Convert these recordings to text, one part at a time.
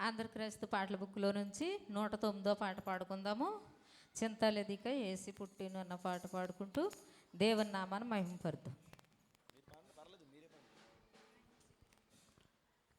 ఆంధ్రక్రైస్తవ పాటల బుక్లో నుంచి 109వ పాట పాడుకుందాము. చింతలెదిక ఏసి పుట్టిను అన్న పాట పాడుకుంటూ దేవుని నామాన్ని మహిమపరుద్దాం.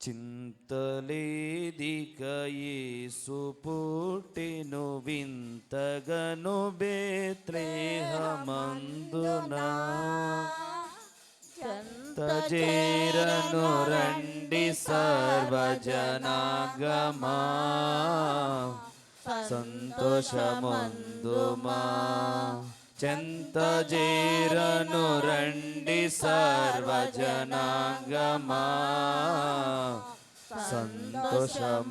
చింతలేదిక యేసు పుట్టెను వింతగను బేత్లెహేమందునా, చెంతజేరను రండి సర్వజనాగమా, సంతోషమందుమా. చెంతజేరను రండి సర్వజనాగమా, సంతోషమందుమా.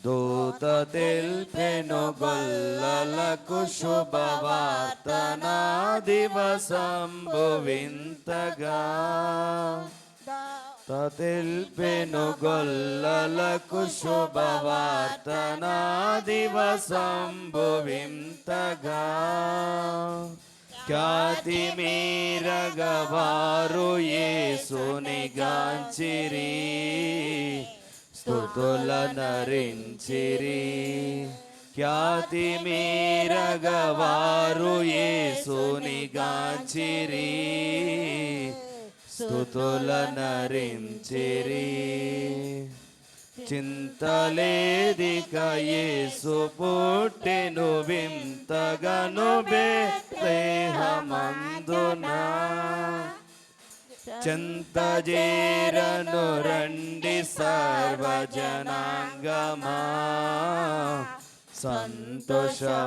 దూత తెల్పెను గొల్లలకు శుభవార్త నా దివసంబు వింతగా, తెల్పెను గొల్లలకు శుభవార్త నా దివసంబు వింతగా. ఖ్యాతి మీరగవారు యేసుని గాంచిరి, స్తుతుల నరించిరి. ఖ్యాతి మీరగవారు యేసుని గాంచిరి, స్తుతుల నరించిరి. చింతలేదిక యేసు పుట్టెను వింతగను బేత్లెహేమందునా, చెంతజేరను రండి సర్వజనాంగమా, సంతోషమందుమా.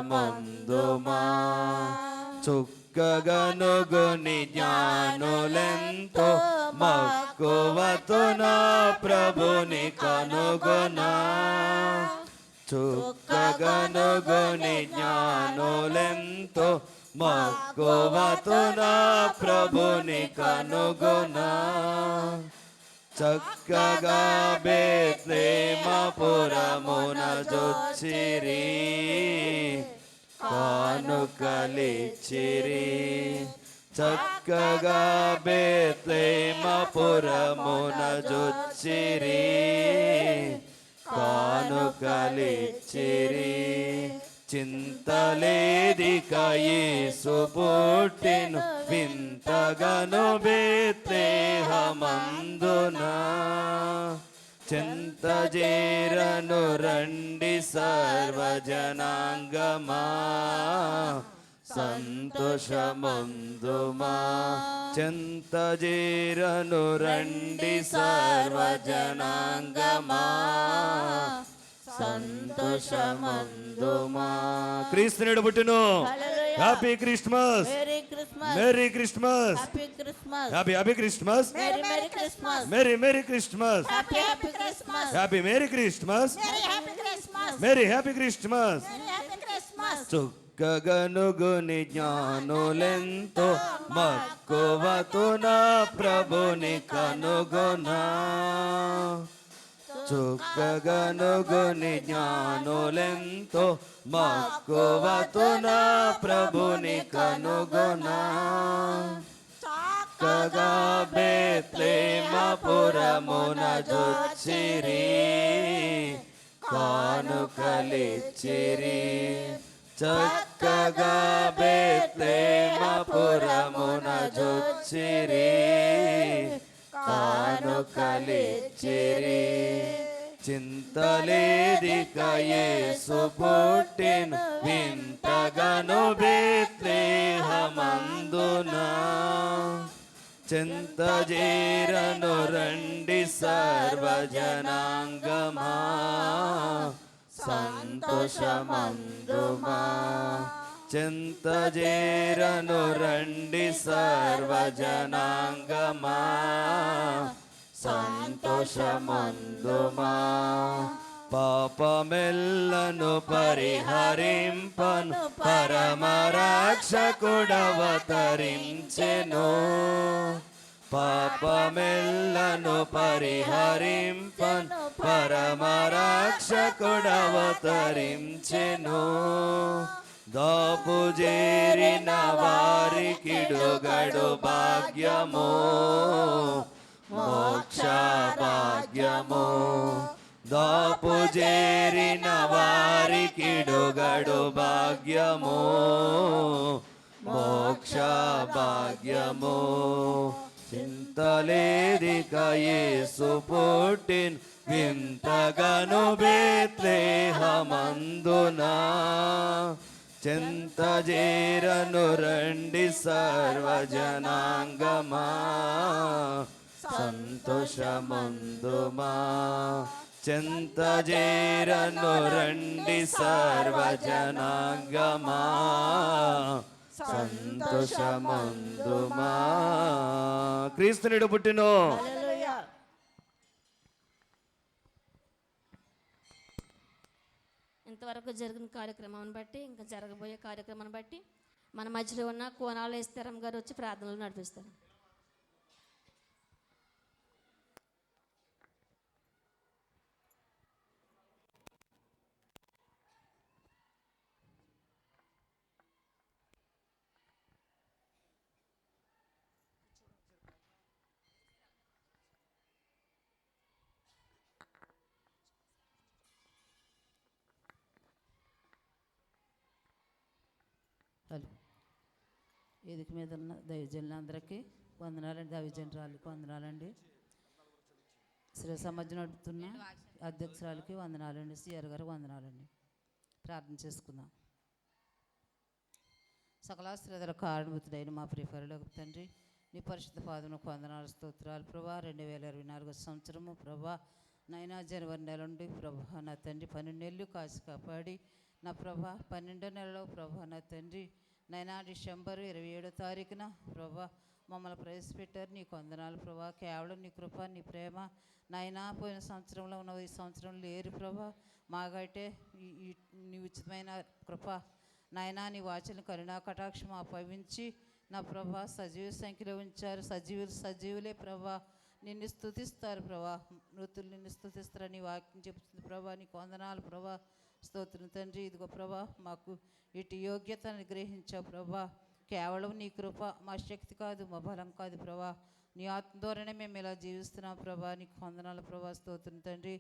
చుక్కగనుగుని జ్ఞానులెంతో మక్కువతో నా ప్రభుని కనుగొనా, చుక్కగనుగుని జ్ఞానులెంతో మక్కువతో నా ప్రభుని కనుగొనా. చక్కగా బేత్లెహేమపురమున జొచ్చిరి, కానుకలిచ్చిరి. చక్కగా బేత్లెహేమపురమున జొచ్చిరి, కానుకలిచ్చిరి. చింతలేదిక యేసు పుట్టెను వింతగను బేత్లెహేమందునా, చెంతజేరను రండి సర్వజనాంగమా, సంతోషమందుమా. చెంతజేరను రండి సర్వజనాంగమా, సంతోషమందుమా. క్రీస్తునుడు పుట్టును. Happy Christmas, merry Christmas, happy happy Christmas, merry merry Christmas, happy merry Christmas, merry happy Christmas. చుక్కగనుగుని జ్ఞానులెంతో మక్కువతో నా ప్రభుని కనుగొనా, చుక్కగనుగుని జ్ఞానులెంతో మక్కువతో నా ప్రభుని కనుగొనా. చక్కగా బేత్లెహేమపురమున జొచ్చిరి, కానుకలిచ్చిరి. చక్కగా బేత్లెహేమపురమున జొచ్చిరి, కానుకలిచ్చిరి. చింతలేదిక యేసు పుట్టెను వింతగను బేత్లెహేమందునా, చెంతజేరను రండి సర్వజనాంగమా, సంతోషమందుమా. చెంతజేరను రండి సర్వజనాంగమా, సంతోషమందుమా. పాపమెల్లను పరిహరింపను పరమరక్షకుడవతరించెను, పాపమెల్లను పరిహరింపను పరమరక్షకుడవతరించెను. దాపుజేరిన వారికిడుగడు భాగ్యము, మోక్ష భాగ్యము దాపు చేరిన వారికిడుగడు భాగ్యము మోక్ష భాగ్యము చింతలేదిక యేసు పుట్టిన్ వింతగను బేత్లెహేమందునా చింతజేరను రండి సర్వజనాంగమా సంతోషమందుమా చింతజేరను రండి సర్వజనాంగమా సంతోషమందుమా క్రీస్తునిడు పుట్టిను. హల్లెలూయా. ఇంతవరకు జరిగిన కార్యక్రమాన్ని బట్టి ఇంకా జరగబోయే కార్యక్రమాన్ని బట్టి మన మధ్యలో ఉన్న కోనాలు ఇస్తారం గారు వచ్చి ప్రార్థనలు నడిపిస్తారు. హలో, వేదిక మీద ఉన్న దైవజనులందరికీ వందనాలండి, దైవజనరాలకి వందనాలండి, శ్రీ సమాజం నడుపుతున్న అధ్యక్షురాలకి వందనాలండి, సిఆర్ గారు వందనాలండి. ప్రార్థన చేసుకుందాం. సకలాశ్రదల కారణభూతుడైన మా ప్రిఫర్లకు తండ్రి, నీ పరిశుద్ధ పాదములకు వందనాలు స్తోత్రాలు ప్రభా. 2024 సంవత్సరము ప్రభా నైనా జనవరి నెల నుండి ప్రభా నా తండ్రి 12 నెలలు కాసి కాపాడి నా ప్రభా 12వ నెలలో ప్రభా నా తండ్రి నైనా డిసెంబర్ 27వ తారీఖున ప్రభా మమ్మల్ని ప్రవేశపెట్టారు. నీకు వందనాలు ప్రభా. కేవలం నీ కృప, నీ ప్రేమ నైనా పోయిన సంవత్సరంలో ఉన్న ఈ సంవత్సరం లేరు ప్రభా. మాకైతే నీ ఉచితమైన కృప నాయనా, నీ వాచన కరుణా కటాక్షం ఆపవించి నా ప్రభా సజీవ సంఖ్యలో ఉంచారు. సజీవులే ప్రభా నిన్ను స్తుతిస్తారు ప్రభా. మృతులు నిన్ను స్తుతిస్తారని వాక్యం చెప్తుంది ప్రభా. నీకు వందనాలు ప్రభా. స్తోత్రం తండ్రి. ఇదిగో ప్రభా మాకు ఇటు యోగ్యతను గ్రహించావు ప్రభా. కేవలం నీ కృప, మా శక్తి కాదు, మా బలం కాదు ప్రభా. నీ ఆత్మ ద్వారానే మేము ఇలా జీవిస్తున్నాం ప్రభా. నీకు వందనాలు ప్రభా. స్తోత్రం తండ్రి.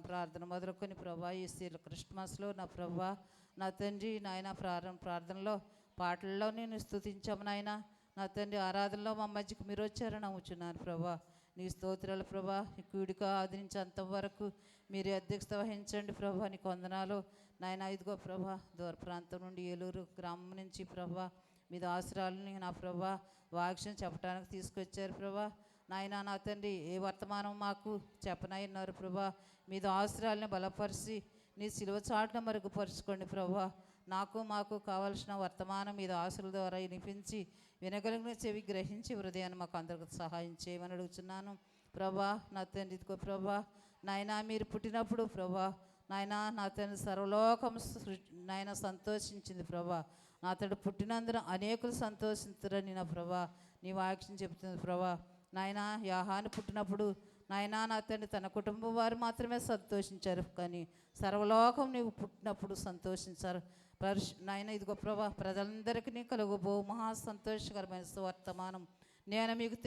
ప్రార్థన మొదలుకొని ప్రభా ఈ క్రిస్మస్లో నా ప్రభా నా తండ్రి నాయన ప్రార్థనలో పాటల్లో నేను స్తుతించాము నాయన. నా తండ్రి ఆరాధనలో మా మధ్యకు మీరు వచ్చారని నమ్ముచున్నాను ప్రభా. నీ స్తోత్రాలు ప్రభా. నీ కూడిక ఆదరించేంత వరకు మీరు అధ్యక్షత వహించండి ప్రభా. నీకు వందనాలు నాయన. ఇదిగో ప్రభా దూర ప్రాంతం నుండి ఏలూరు గ్రామం నుంచి ప్రభా మీద ఆశ్రాలని నా ప్రభా వాక్యం చెప్పడానికి తీసుకొచ్చారు ప్రభా. నాయన నా తండ్రి ఏ వర్తమానం మాకు చెప్పనన్నారు ప్రభా. మీద ఆశ్రాలని బలపరిచి నీ సిలువ చాటున మరుగుపరుచుకోండి ప్రభా. మాకు కావలసిన వర్తమానం మీద ఆశల ద్వారా వినిపించి వినగలిగిన చెవి గ్రహించి హృదయాన్ని మాకు అందరికి సహాయం చేయమని అడుగుతున్నాను ప్రభా. నా తండ్రి ఇదిగో ప్రభా నాయన మీరు పుట్టినప్పుడు ప్రభా నాయన నా తండ్రి సర్వలోకం నాయన సంతోషించింది ప్రభా. నా తండ్రి పుట్టినందున అనేకులు సంతోషించరని నా ప్రభా నీ వాక్యం చెబుతుంది ప్రభా. నాయన యాహాను పుట్టినప్పుడు నాయన నా తండ్రి తన కుటుంబం వారు మాత్రమే సంతోషించారు, కానీ సర్వలోకం నీవు పుట్టినప్పుడు సంతోషించారు నాయన. ఇదిగో ప్రభా ప్రజలందరికీ కలుగుబో మహా సంతోషకరమైన వర్తమానం నేను మీకు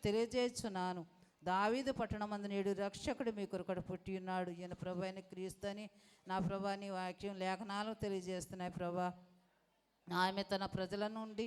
తెలియజేస్తున్నాను. దావీదు పట్టణమందు నేడు రక్షకుడు మీ కొరకడు పుట్టి ఉన్నాడు. ఈయన ప్రభు అయిన క్రీస్తు అని నా ప్రభా నీ వాక్యం లేఖనాలు తెలియజేస్తున్నాయి ప్రభా. ఆమె తన ప్రజల నుండి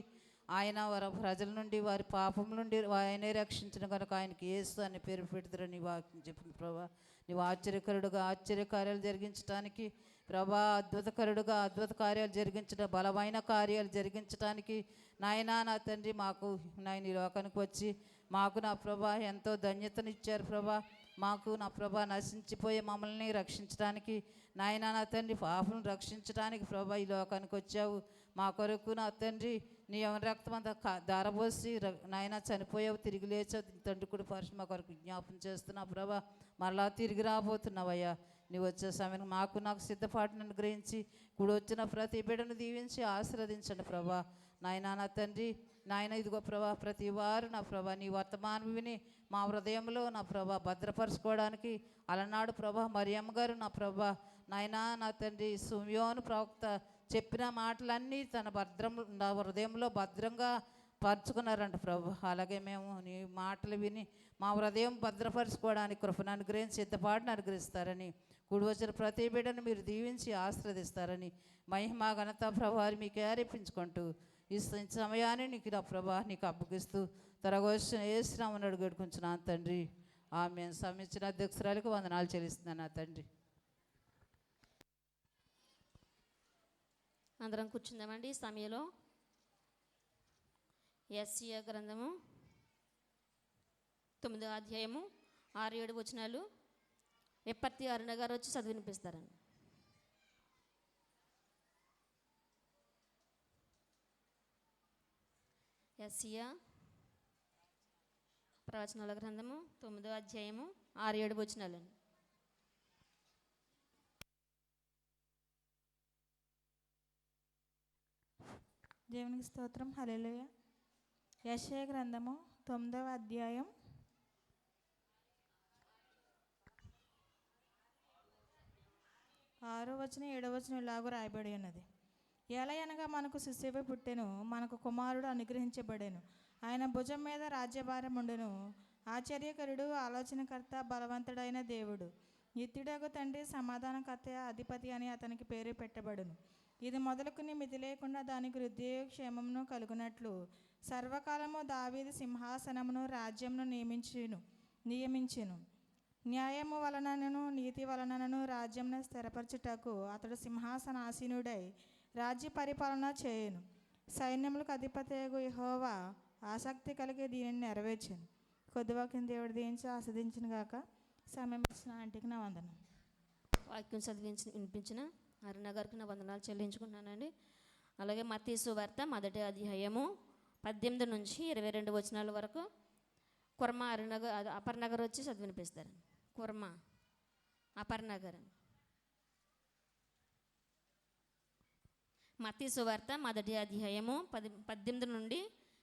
ప్రజల నుండి వారి పాపం నుండి ఆయనే రక్షించిన కనుక ఆయనకి యేసు అని పేరు పెడతారని వాక్యం చెప్పింది ప్రభా. నీవు ఆశ్చర్యకరుడుగా ఆశ్చర్యకార్యాలు జరిగించడానికి ప్రభా, అద్భుతకరుడుగా అద్భుత కార్యాలు జరిగించడం, బలమైన కార్యాలు జరిగించడానికి నాయన నా తండ్రి మాకు నాయన ఈ లోకానికి వచ్చి మాకు నా ప్రభా ఎంతో ధన్యతనిచ్చారు ప్రభా. మాకు నా ప్రభా నశించిపోయే మమ్మల్ని రక్షించడానికి నాయన నా తండ్రి పాపను రక్షించడానికి ప్రభా ఈ లోకానికి వచ్చావు. మా కొరకు నా తండ్రి నీ రక్తం అంతా దారబోసి నాయన చనిపోయావు, తిరిగి లేచావు. తండ్రి కూడా పరిశుద్ధ మా కొరకు విజ్ఞాపన చేస్తున్నావు ప్రభా. మరలా తిరిగి రాబోతున్నావయ్యా. నీవు వచ్చే సమయం నాకు సిద్ధపాటును అనుగ్రహించి కూడా వచ్చిన ప్రతి బిడ్డను దీవించి ఆశీర్వదించండి ప్రభా. నాయన నా తండ్రి నాయన ఇదిగో ప్రభా ప్రతి వారు నా ప్రభా నీ వర్తమానం విని మా హృదయంలో నా ప్రభా భద్రపరచుకోవడానికి అలనాడు ప్రభా మరియమ్మ గారు నా ప్రభా నాయన నా తండ్రి సుమ్యోను ప్రవక్త చెప్పిన మాటలన్నీ తన నా హృదయంలో భద్రంగా పరుచుకున్నారంట ప్రభు. అలాగే మేము నీ మాటలు విని మా హృదయం భద్రపరచుకోవడానికి కృపను అనుగ్రహించి సిద్ధపాటును అనుగ్రహిస్తారని, కూడి వచ్చిన ప్రతి బిడ్డను మీరు దీవించి ఆశీర్వదిస్తారని మహిమ ఘనత ప్రభావాన్ని మీకు ఆరేపించుకుంటూ ఈ సమయాన్ని నీకు నా ప్రభా నీకు అప్పగిస్తూ తరగొచ్చిన ఏ శ్రమను అడుగుడుకుంటున్నాను తండ్రి. ఆమె సమించిన అధ్యక్షురాలకు వందనాలు చెల్లిస్తున్నాను నా తండ్రి. అందరం కూర్చుందామండి. ఈ సమయంలో యెషయా గ్రంథము 9వ అధ్యాయము 6-7 వచనాలు విప్పర్తి అరుణ గారు వచ్చి చదివి వినిపిస్తారండి. యెషయా ప్రవచనాల గ్రంథము 9వ అధ్యాయము 6-7 వచనాలండి. దేవునికి స్తోత్రం. హల్లెలూయా. యెషయా గ్రంథము 9వ అధ్యాయం 6వ వచనం 7వ వచనం ఇలాగూ రాయబడి ఉన్నది. ఎలయనగా మనకు శిశువు పుట్టెను, మనకు కుమారుడు అనుగ్రహించబడెను, ఆయన భుజం మీద రాజ్యభారం ఉండెను. ఆశ్చర్యకరుడు, ఆలోచనకర్త, బలవంతుడైన దేవుడు, నిత్యుడగు తండ్రి, సమాధానకర్త, అధిపతి అని అతనికి పేరు పెట్టబడును. ఇది మొదలుకుని మితి లేకుండా దానికి వృద్ధియు క్షేమమును కలుగునట్లు సర్వకాలము దావీదు సింహాసనమును రాజ్యమును నియమించును. న్యాయము వలనను నీతి వలనను రాజ్యమును స్థిరపరచుటకు అతడు సింహాసనాసీనుడై రాజ్య పరిపాలన చేయును. సైన్యములకు అధిపతియగు యెహోవా ఆసక్తి కలిగి దీనిని నెరవేర్చును. కొద్దివాక్యం దేవుడు దీవించి ఆస్వాదించిన గాక. సమయం ఇచ్చిన ఆంటీకి నా వందనం. వాక్యం వినిపించిన అరుణ గారికి నా వందనాలు చెల్లించుకున్నానండి. అలాగే మత్తయి సువార్త 1వ అధ్యాయము 18 నుంచి 22 వచనాల వరకు కుర్మ అపర్ణగర్ వచ్చి చదివి వినిపిస్తారు. కుర్మ అపర్ణగర్. మత్తయి సువార్త 1వ అధ్యాయము 18 నుండి